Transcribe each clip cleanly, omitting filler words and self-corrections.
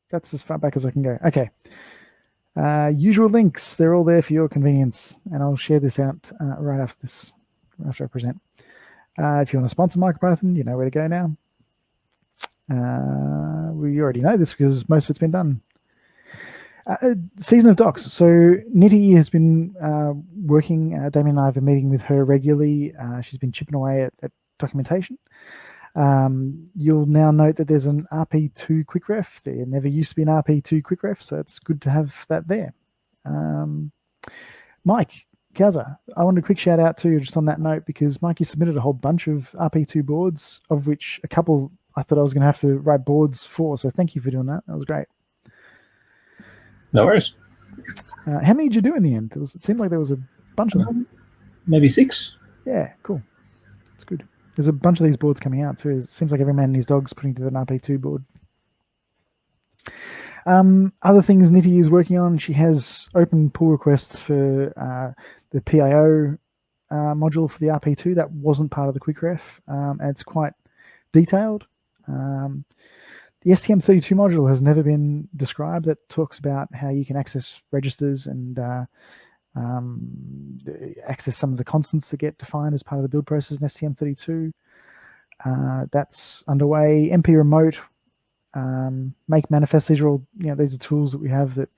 That's as far back as I can go. Okay. Usual links, they're all there for your convenience, and I'll share this out right after this, after I present. If you want to sponsor MicroPython, you know where to go now. We already know this because most of it's been done. Season of docs. So Nitty has been working. Damien and I have been meeting with her regularly. She's been chipping away at documentation. You'll now note that there's an RP2 quick ref. There never used to be an RP2 quick ref, so it's good to have that there. Mike Kaza, I wanted a quick shout out to you just on that note, because Mike, you submitted a whole bunch of RP2 boards, of which a couple I thought I was going to have to write boards for, so thank you for doing that. That was great. No worries. How many did you do in the end? It seemed like there was a bunch of them. Maybe 6. Yeah, cool. It's good. There's a bunch of these boards coming out too. It seems like every man and his dog's putting together an RP2 board. Other things Nitty is working on, she has open pull requests for the PIO module for the RP2. That wasn't part of the quick ref, and it's quite detailed. The STM32 module has never been described. That talks about how you can access registers and access some of the constants that get defined as part of the build process in STM32. That's underway. MP remote, make manifest. These are all, these are tools that we have that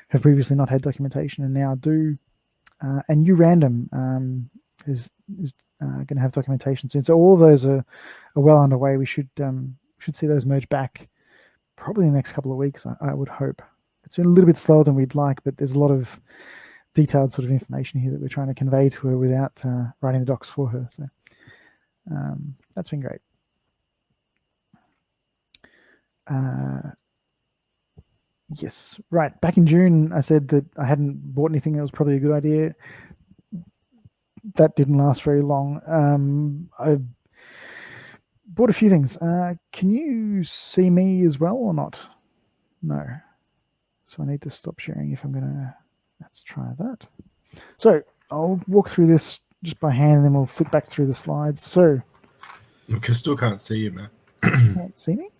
have previously not had documentation and now do. And urandom is going to have documentation soon. So all of those are well underway. We should see those merge back probably in the next couple of weeks, I would hope. It's been a little bit slower than we'd like, but there's a lot of detailed sort of information here that we're trying to convey to her without writing the docs for her. So that's been great. Yes, right. Back in June, I said that I hadn't bought anything that was probably a good idea. That didn't last very long. I bought a few things. Can you see me as well or not? No. So I need to stop sharing if I'm going to... Let's try that. So I'll walk through this just by hand, and then we'll flip back through the slides. So... I still can't see you, man. Can't see me?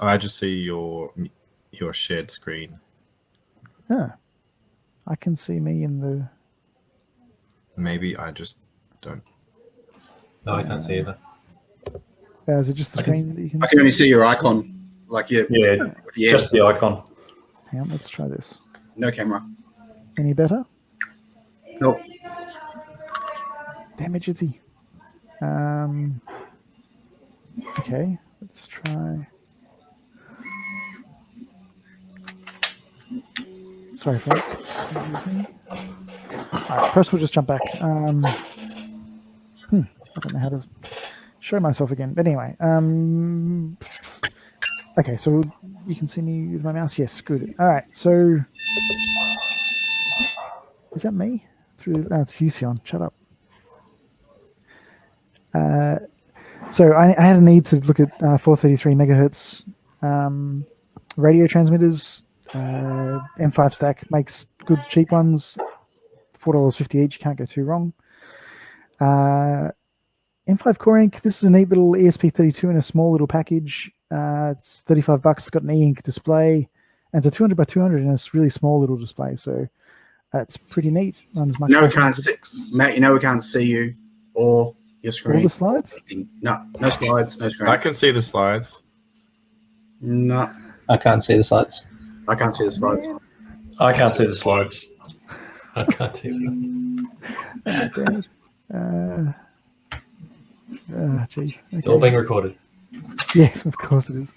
I just see your shared screen. Ah, I can see me in the... Maybe I just don't. No, I can't see either. Is it just the screen that you can see? I can only see your icon. Like with just the icon. Hang on, let's try this. No camera. Any better? Nope. Damn it, Jitsi. Okay, let's try... Sorry, folks. All right, first we'll just jump back. I don't know how to show myself again. But anyway, okay, so you can see me with my mouse? Yes, good. All right, so... Is that me? It's Yusion. Shut up. So I had a need to look at 433 megahertz radio transmitters. M5 stack makes good cheap ones. $4.50 each. Can't go too wrong. M5 Core Ink. This is a neat little ESP32 in a small little package. It's $35. It's got an e-ink display, and it's a 200 by 200 in this really small little display. So it's pretty neat. Runs much. We can't see, Matt. We can't see you or your screen. All the slides? No slides, no screen. I can see the slides. No, I can't see the slides. I can't see the slides. I can't see the slides. I can't see them. Geez. Okay. It's all being recorded. Yeah, of course it is.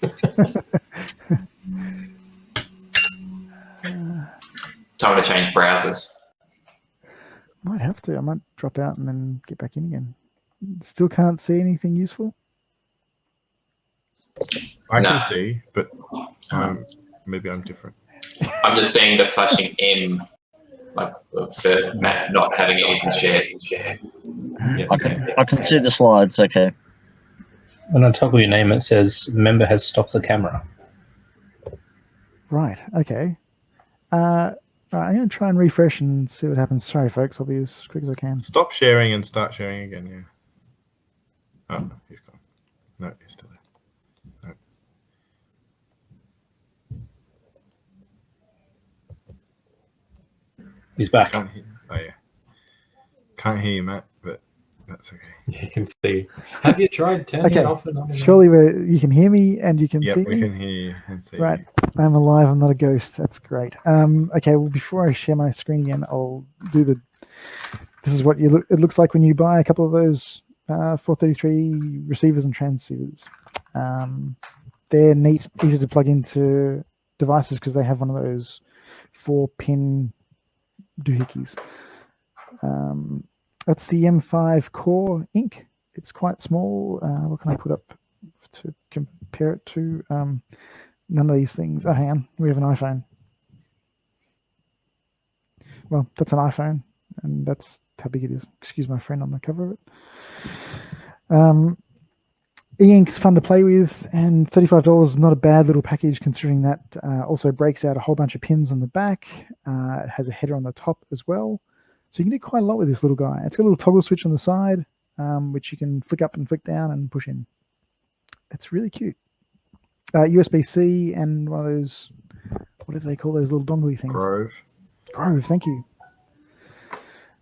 Time to change browsers. Might have to. I might drop out and then get back in again. Still can't see anything useful? I can see, but maybe I'm different. I'm just seeing the flashing M, like for Matt not having anything shared. Yeah, I can see the slides, okay. And on top of your name, it says member has stopped the camera. Right, okay. Right, I'm going to try and refresh and see what happens. Sorry, folks. I'll be as quick as I can. Stop sharing and start sharing again, yeah. Oh, no, he's gone. No, he's still there. He's back. Can't hear. Oh yeah. Can't hear you, Matt, but that's okay. You can see. Have you tried turning Okay. it off and on? Surely you can hear me and you can Yep, see we me. can hear you and see Right. you. I'm alive. I'm not a ghost. That's great. Okay. Well, before I share my screen again, I'll do the. This is what it looks like when you buy a couple of those 433 receivers and transceivers. They're neat, easy to plug into devices because they have one of those 4-pin doohickeys. That's the M5 Core Inc. It's quite small. What can I put up to compare it to? None of these things. Oh, hang on. We have an iPhone. Well, that's an iPhone, and that's how big it is. Excuse my friend on the cover of it. E-Ink's fun to play with, and $35 is not a bad little package considering that also breaks out a whole bunch of pins on the back. It has a header on the top as well. So you can do quite a lot with this little guy. It's got a little toggle switch on the side, which you can flick up and flick down and push in. It's really cute. USB-C and one of those, what do they call those little dongly things? Grove. Grove, thank you.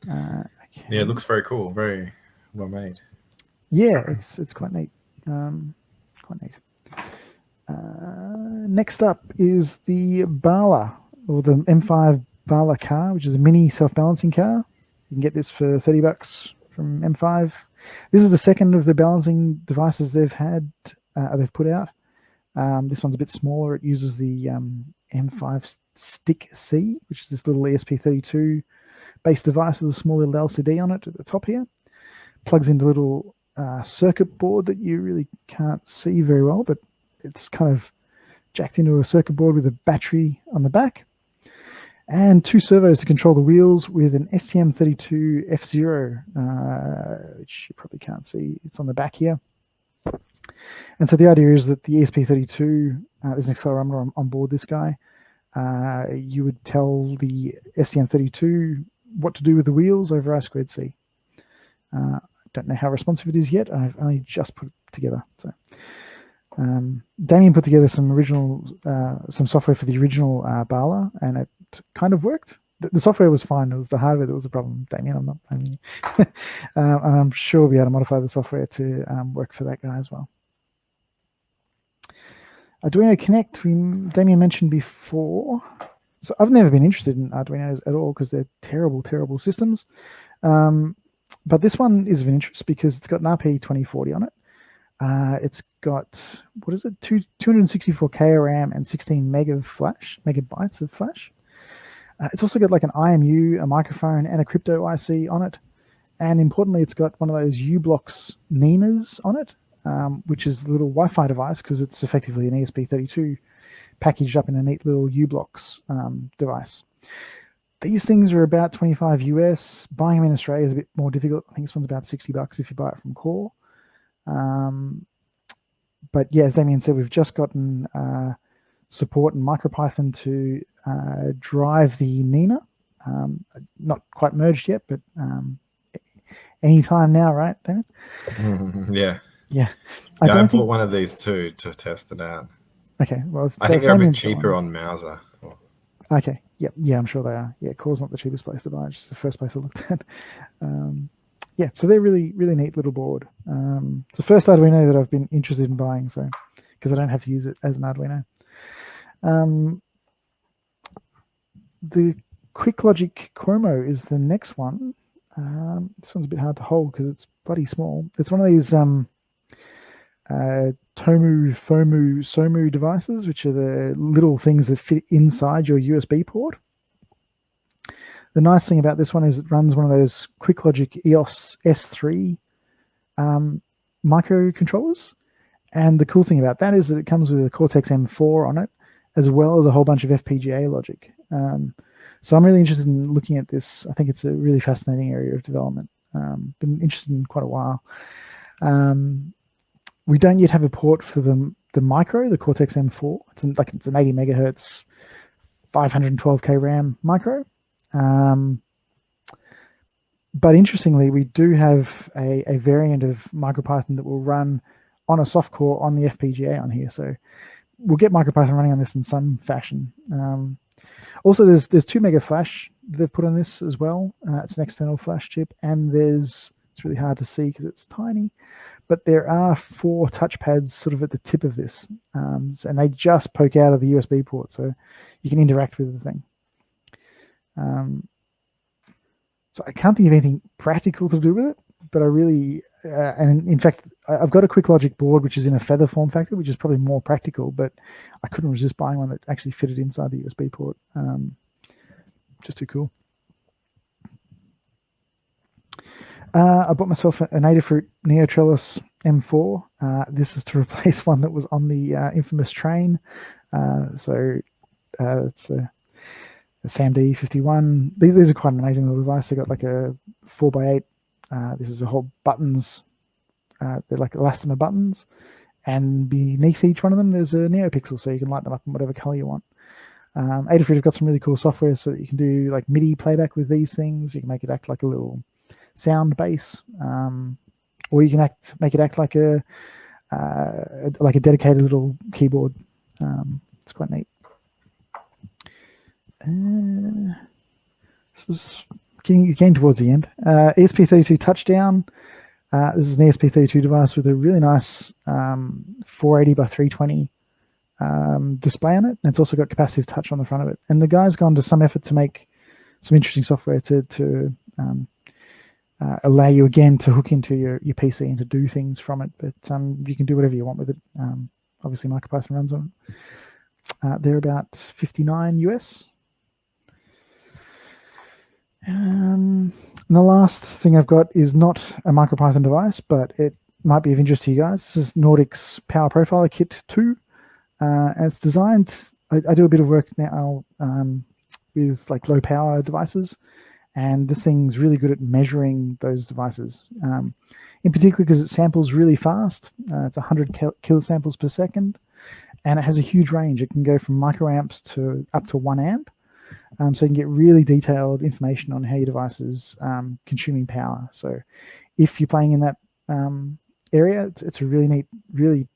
Yeah, it looks very cool. Very well made. Yeah, it's quite neat. Quite neat. Next up is the Bala, or the M5 Bala car, which is a mini self-balancing car. You can get this for $30 from M5. This is the second of the balancing devices they've put out. This one's a bit smaller. It uses the M5 Stick C, which is this little ESP32 base device with a small little LCD on it at the top here. Plugs into a little circuit board that you really can't see very well, but it's kind of jacked into a circuit board with a battery on the back. And 2 servos to control the wheels with an STM32 F0, which you probably can't see. It's on the back here. And so the idea is that the ESP32, there's an accelerometer on board this guy. You would tell the STM32 what to do with the wheels over I2C. Don't know how responsive it is yet. I've only just put it together. So Damien put together some software for the original Bala, and it kind of worked. The software was fine. It was the hardware that was the problem, Damien. I'm not blaming you. I'm sure we'll be able to modify the software to work for that guy as well. Arduino Connect, Damien mentioned before. So I've never been interested in Arduinos at all because they're terrible, terrible systems. But this one is of interest because it's got an RP2040 on it. It's got, 264K RAM and 16 megabytes of flash. It's also got like an IMU, a microphone, and a crypto IC on it. And importantly, it's got one of those U-Blocks Ninas on it, which is a little Wi-Fi device because it's effectively an ESP32 packaged up in a neat little U-Blocks device. These things are about $25 US. Buying them in Australia is a bit more difficult. I think this one's about $60 if you buy it from Core. But yeah, as Damien said, we've just gotten support in MicroPython to drive the Nina. Not quite merged yet, but any time now, right, Damien? Yeah. Yeah. I bought one of these too to test it out. Okay. Well, I think they're a bit cheaper on Mouser. Okay. Yep. Yeah, I'm sure they are. Yeah, Core's not the cheapest place to buy. It's just the first place I looked at. Yeah, so they're really, really neat little board. It's the first Arduino that I've been interested in buying, so because I don't have to use it as an Arduino. The QuickLogic Chromo is the next one. This one's a bit hard to hold because it's bloody small. It's one of these Tomu, FOMU, SOMU devices, which are the little things that fit inside your USB port. The nice thing about this one is it runs one of those QuickLogic EOS S3 microcontrollers. And the cool thing about that is that it comes with a Cortex M4 on it, as well as a whole bunch of FPGA logic. So I'm really interested in looking at this. I think it's a really fascinating area of development. Been interested in quite a while. We don't yet have a port for the micro, the Cortex M4. It's an 80 megahertz, 512K RAM micro. But interestingly, we do have a variant of MicroPython that will run on a soft core on the FPGA on here. So we'll get MicroPython running on this in some fashion. Also, there's 2 mega flash they've put on this as well. It's an external flash chip, and it's really hard to see because it's tiny, but there are 4 touchpads sort of at the tip of this, and they just poke out of the USB port, so you can interact with the thing. So I can't think of anything practical to do with it, but I really, and in fact, I've got a Quick Logic board which is in a feather form factor, which is probably more practical, but I couldn't resist buying one that actually fitted inside the USB port. Just too cool. I bought myself an Adafruit Neotrellis M4. This is to replace one that was on the infamous train. It's a SAMD 51. These are quite an amazing little device. They got like a 4x8. This is a whole buttons. They're like elastomer buttons, and beneath each one of them there's a NeoPixel, so you can light them up in whatever color you want. Adafruit have got some really cool software so that you can do like MIDI playback with these things. You can make it act like a little sound base, or you can make it act like a dedicated little keyboard. It's quite neat. This is getting towards the end. ESP32 touchdown. This is an ESP32 device with a really nice 480 by 320 display on it, and it's also got capacitive touch on the front of it. And the guy's gone to some effort to make some interesting software to allow you again to hook into your PC and to do things from it. But you can do whatever you want with it. Obviously, MicroPython runs on it. They're about $59 US. And the last thing I've got is not a MicroPython device, but it might be of interest to you guys. This is Nordic's Power Profiler Kit 2. And it's designed, I do a bit of work now with like low power devices, and this thing's really good at measuring those devices. In particular because it samples really fast. It's 100 kilosamples per second, and it has a huge range. It can go from microamps to up to 1 amp. So you can get really detailed information on how your device is consuming power. So if you're playing in that area, it's a really neat, really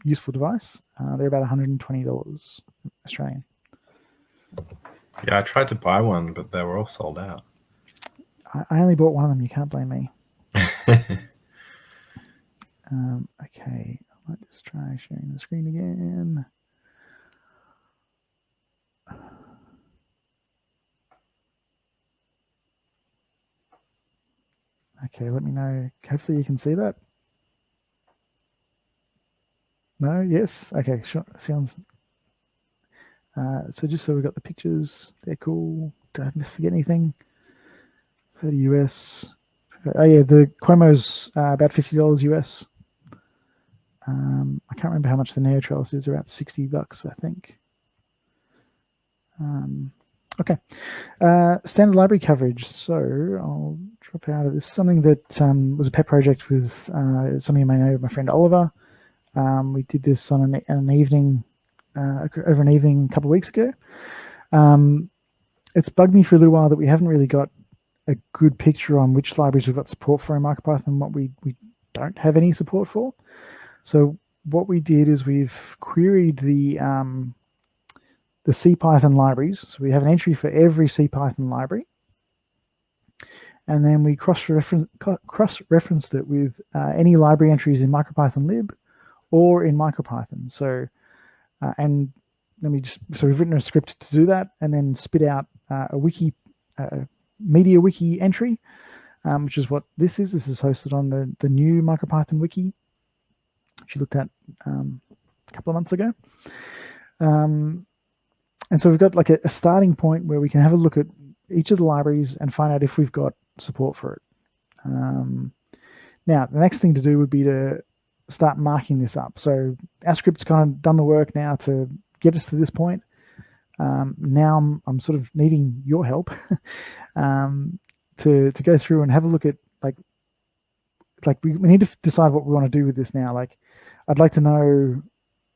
useful device. They're about $120 Australian. Yeah, I tried to buy one, but they were all sold out. I only bought one of them. You can't blame me. Okay, I might just try sharing the screen again. Okay, let me know. Hopefully you can see that. No? Yes? Okay, sure. Sounds... so just so we've got the pictures, they're cool. Don't forget anything. 30 US. Oh yeah, the Cuomo's about $50 US. I can't remember how much the Neotrellis is, about $60, I think. Okay. Standard library coverage. So I'll drop out of this. Something that was a pet project with some of you may know my friend Oliver. We did this on an evening, over an evening a couple of weeks ago. It's bugged me for a little while that we haven't really got a good picture on which libraries we've got support for in MicroPython and what we don't have any support for. So what we did is we've queried the CPython libraries. So we have an entry for every CPython library. And then we cross-referenced it with any library entries in MicroPython lib or in MicroPython. So, and let me so we've written a script to do that and then spit out a wiki, media wiki entry, which is what this is. This is hosted on the new MicroPython wiki, which you looked at a couple of months ago. And so we've got like a starting point where we can have a look at each of the libraries and find out if we've got support for it. Now, the next thing to do would be to start marking this up. So our script's kind of done the work now to get us to this point. Now I'm sort of needing your help to go through and have a look at like we need to decide what we want to do with this now. Like, I'd like to know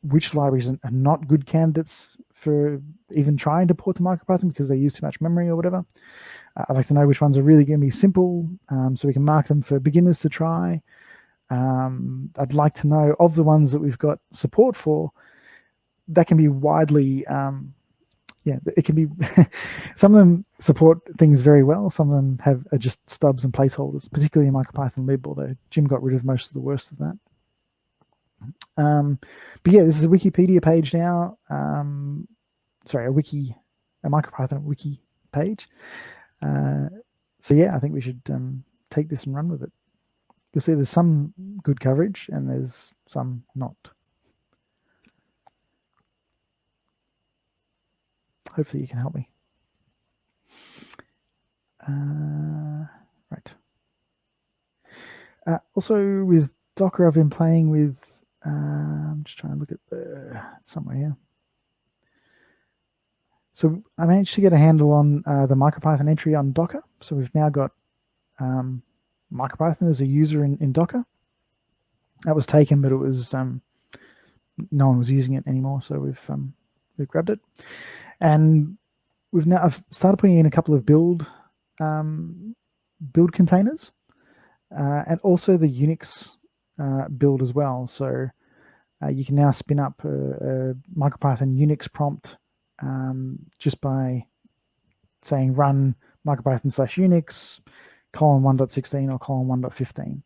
which libraries are not good candidates for even trying to port to MicroPython because they use too much memory or whatever. I'd like to know which ones are really going to be simple, so we can mark them for beginners to try. I'd like to know of the ones that we've got support for that can be widely yeah, it can be. Some of them support things very well. Some of them are just stubs and placeholders, particularly in MicroPython lib. Although Jim got rid of most of the worst of that. But yeah, this is a Wikipedia page now. Sorry, a MicroPython wiki page. So yeah, I think we should take this and run with it. You'll see there's some good coverage and there's some not. Hopefully you can help me. Right. Also with Docker, I've been playing with, I'm just trying to look at somewhere here. So I managed to get a handle on the MicroPython entry on Docker. So we've now got MicroPython as a user in Docker. That was taken, but it was no one was using it anymore. So we've grabbed it, and I've started putting in a couple of build containers, and also the Unix build as well. So you can now spin up a MicroPython Unix prompt just by saying run MicroPython /Unix :1.16 or :1.15.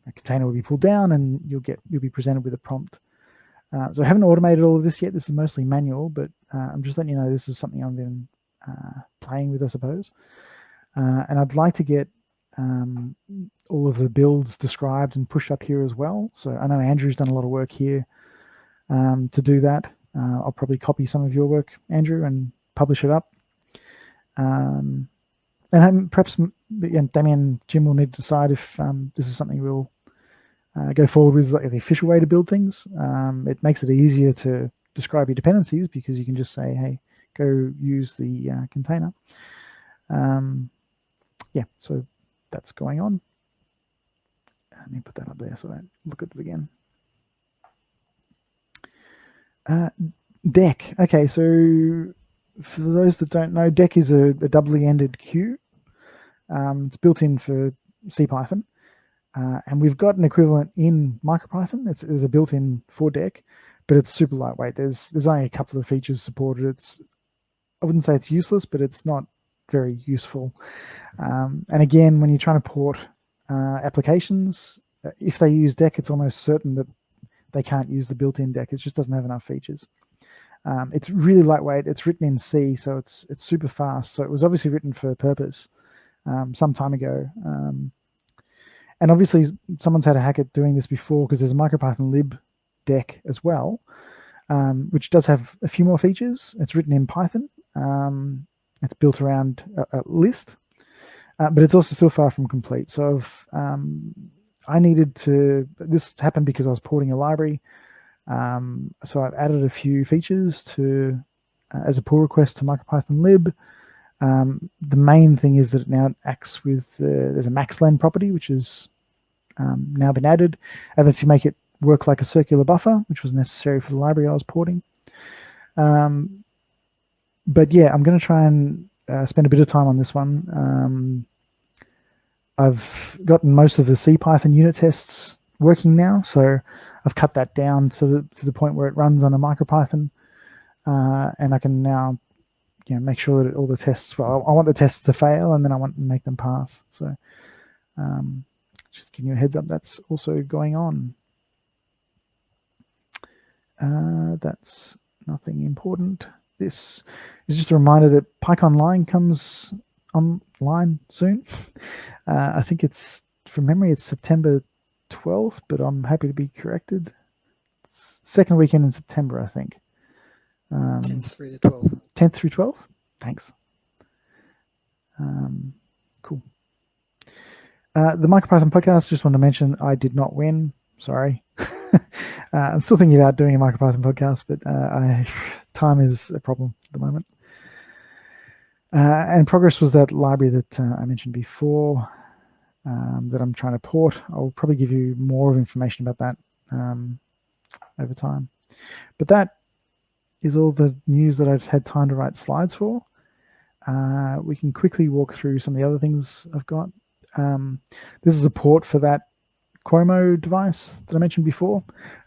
A container will be pulled down and you'll be presented with a prompt. So I haven't automated all of this yet. This is mostly manual, but I'm just letting you know this is something I've been playing with, I suppose. And I'd like to get all of the builds described and pushed up here as well. So I know Andrew's done a lot of work here to do that. I'll probably copy some of your work, Andrew, and publish it up. And perhaps Damien, Jim will need to decide if this is something we'll go forward with, like the official way to build things. It makes it easier to describe your dependencies because you can just say, hey, go use the container. Yeah, so that's going on. Let me put that up there so I don't look at it again. Deck. Okay, so for those that don't know, Deck is a doubly ended queue. It's built in for CPython. And we've got an equivalent in MicroPython. There's a built-in for Deck, but it's super lightweight. There's only a couple of features supported. I wouldn't say it's useless, but it's not very useful. And again, when you're trying to port applications, if they use Deck, it's almost certain that they can't use the built-in Deck. It just doesn't have enough features. It's really lightweight. It's written in C, so it's super fast. So it was obviously written for a purpose some time ago. And obviously, someone's had a hack at doing this before because there's a MicroPython lib Deck as well, which does have a few more features. It's written in Python. It's built around a list, but it's also still far from complete. So I needed to, this happened because I was porting a library. So I've added a few features as a pull request to MicroPython lib. The main thing is that it now acts with, there's a maxlen property, which is now been added. And lets you make it work like a circular buffer, which was necessary for the library I was porting. But yeah, I'm going to try and spend a bit of time on this one. I've gotten most of the CPython unit tests working now, so I've cut that down to the point where it runs on a MicroPython, and I can now make sure that all the tests, well, I want the tests to fail and then I want to make them pass. So just giving you a heads up, that's also going on. That's nothing important. This is just a reminder that Pyke Online comes online soon. I think it's, from memory, it's September 12th, but I'm happy to be corrected. It's second weekend in September, I think. 10th through the 12th. 10th through 12th? Thanks. Cool. The MicroPython podcast, just want to mention I did not win. Sorry. I'm still thinking about doing a MicroPython podcast, but time is a problem at the moment. And Progress was that library that I mentioned before that I'm trying to port. I'll probably give you more of information about that over time. But that is all the news that I've had time to write slides for. We can quickly walk through some of the other things I've got. This is a port for that Cuomo device that I mentioned before.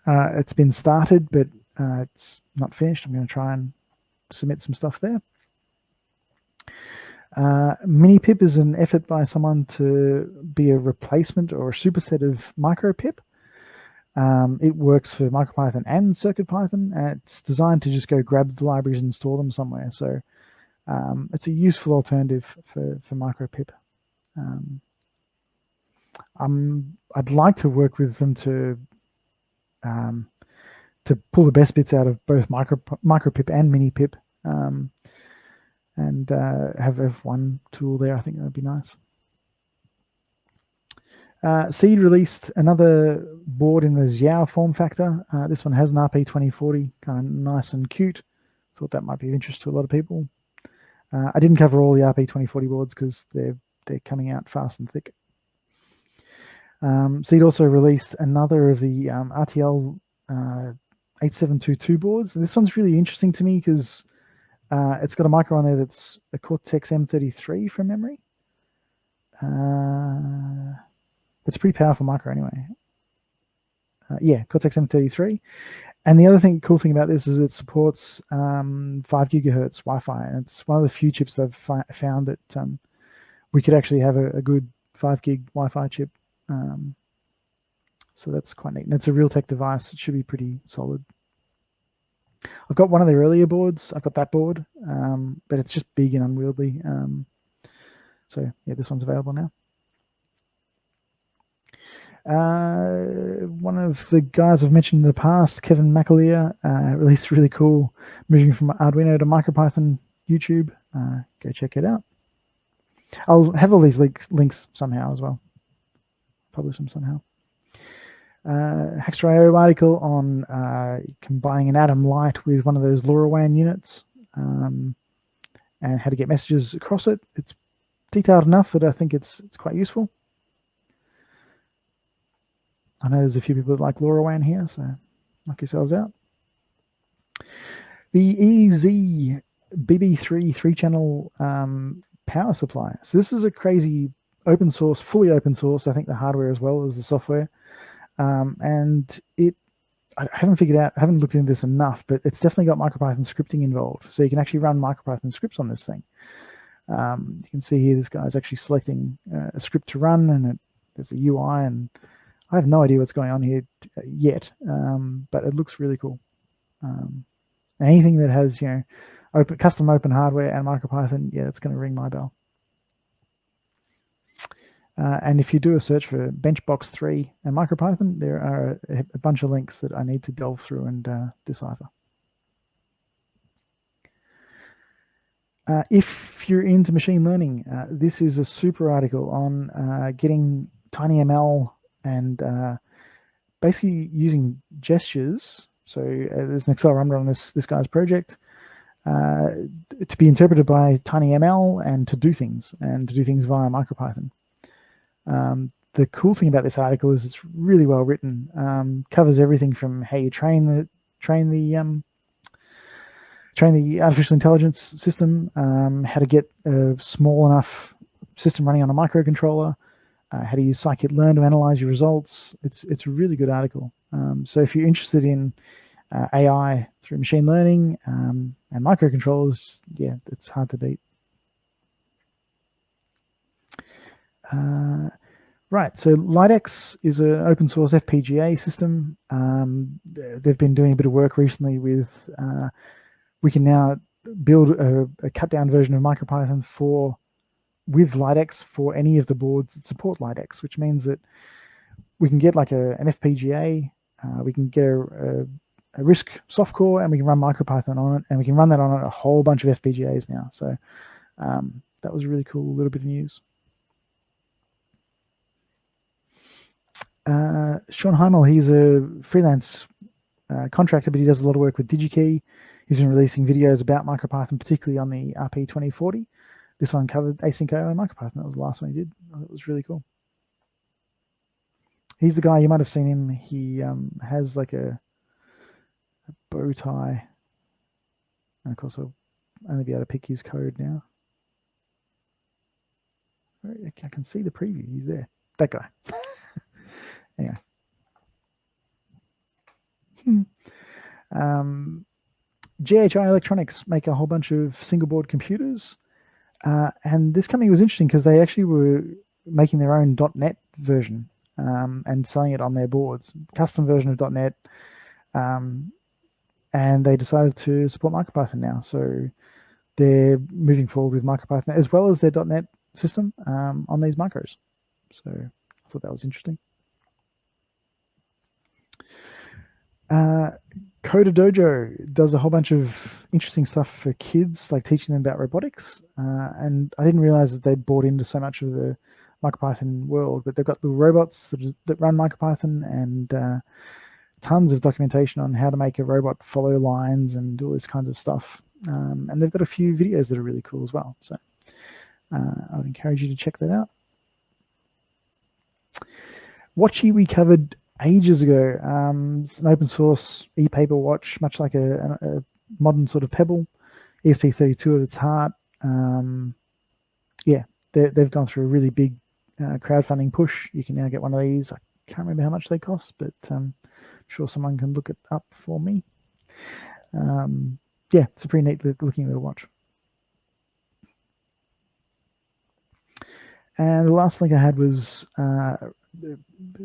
It's been started, but it's not finished. I'm going to try and submit some stuff there. MiniPip is an effort by someone to be a replacement or a superset of MicroPyp. It works for MicroPython and CircuitPython, and it's designed to just go grab the libraries and store them somewhere. So it's a useful alternative for MicroPyp. I'd like to work with them to pull the best bits out of both MicroPyp and MiniPyp, and have one tool there. I think that would be nice. Seed released another board in the Xiao form factor. This one has an RP2040, kind of nice and cute. Thought that might be of interest to a lot of people. I didn't cover all the RP2040 boards because they're coming out fast and thick. Seed also released another of the RTL 8722 boards. This one's really interesting to me because it's got a micro on there that's a Cortex M33 from memory. It's a pretty powerful micro anyway. Yeah, Cortex M33. And the other cool thing about this is it supports 5 gigahertz Wi-Fi, and it's one of the few chips I've found that we could actually have a good 5 gig Wi-Fi chip. So that's quite neat. And it's a Realtek device. It should be pretty solid. I've got one of the earlier boards. I've got that board, but it's just big and unwieldy. So yeah, this one's available now. One of the guys I've mentioned in the past, Kevin Macklia, released really cool moving from Arduino to MicroPython YouTube. Go check it out. I'll have all these links somehow as well. Publish them somehow. Hackstrio article on combining an Atom Lite with one of those LoRaWAN units, and how to get messages across it. It's detailed enough that I think it's quite useful. I know there's a few people that like LoRaWAN here, so knock yourselves out. The EZ BB3 3-channel power supply. So this is a crazy open source, fully open source. I think the hardware as well as the software. And I haven't figured out, I haven't looked into this enough, but it's definitely got MicroPython scripting involved. So you can actually run MicroPython scripts on this thing. You can see here this guy's actually selecting a script to run, and there's a UI, and I have no idea what's going on here yet, but it looks really cool. Anything that has, custom open hardware and MicroPython, yeah, it's going to ring my bell. And if you do a search for Benchbox 3 and MicroPython, there are a bunch of links that I need to delve through and decipher. If you're into machine learning, this is a super article on getting TinyML and basically using gestures. So there's an accelerometer on this guy's project to be interpreted by TinyML and to do things via MicroPython. The cool thing about this article is it's really well written. Covers everything from how you train the artificial intelligence system, how to get a small enough system running on a microcontroller, how to use scikit-learn to analyze your results. It's a really good article. So if you're interested in AI through machine learning and microcontrollers, yeah, it's hard to beat. Right, so Lidex is an open source FPGA system. They've been doing a bit of work recently with, we can now build a cut down version of MicroPython with Lidex for any of the boards that support Lidex, which means that we can get like an FPGA, we can get a RISC softcore, and we can run MicroPython on it, and we can run that on a whole bunch of FPGAs now. So that was a really cool little bit of news. Sean Heimel, he's a freelance contractor, but he does a lot of work with DigiKey. He's been releasing videos about MicroPython, particularly on the RP2040. This one covered async IO and MicroPython. That was the last one he did. It was really cool. He's the guy, you might have seen him. He has like a bow tie. And of course, I'll only be able to pick his code now. I can see the preview. He's there. That guy. Anyway. GHI Electronics make a whole bunch of single board computers. And this company was interesting because they actually were making their own .NET version and selling it on their boards, custom version of .NET. And they decided to support MicroPython now. So they're moving forward with MicroPython as well as their .NET system on these micros. So I thought that was interesting. Coder Dojo does a whole bunch of interesting stuff for kids, like teaching them about robotics. And I didn't realize that they'd bought into so much of the MicroPython world, but they've got little robots that run MicroPython and tons of documentation on how to make a robot follow lines and do all this kinds of stuff. And they've got a few videos that are really cool as well. So I would encourage you to check that out. Watchy we covered ages ago. It's an open source ePaper watch, much like a modern sort of Pebble, ESP32 at its heart. Yeah, they've gone through a really big crowdfunding push. You can now get one of these. I can't remember how much they cost, but I'm sure someone can look it up for me. Yeah, it's a pretty neat looking little watch. And the last link I had was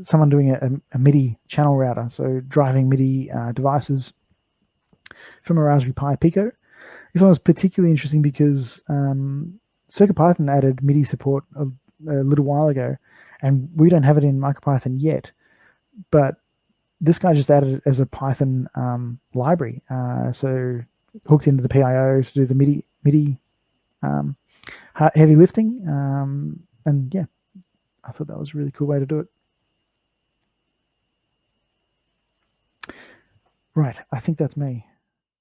someone doing a Midi channel router, so driving Midi devices from a Raspberry Pi Pico. This one was particularly interesting because CircuitPython added Midi support a little while ago, and we don't have it in MicroPython yet, but this guy just added it as a Python library, so hooked into the PIO to do the MIDI heavy lifting, and yeah, I thought that was a really cool way to do it. Right, I think that's me.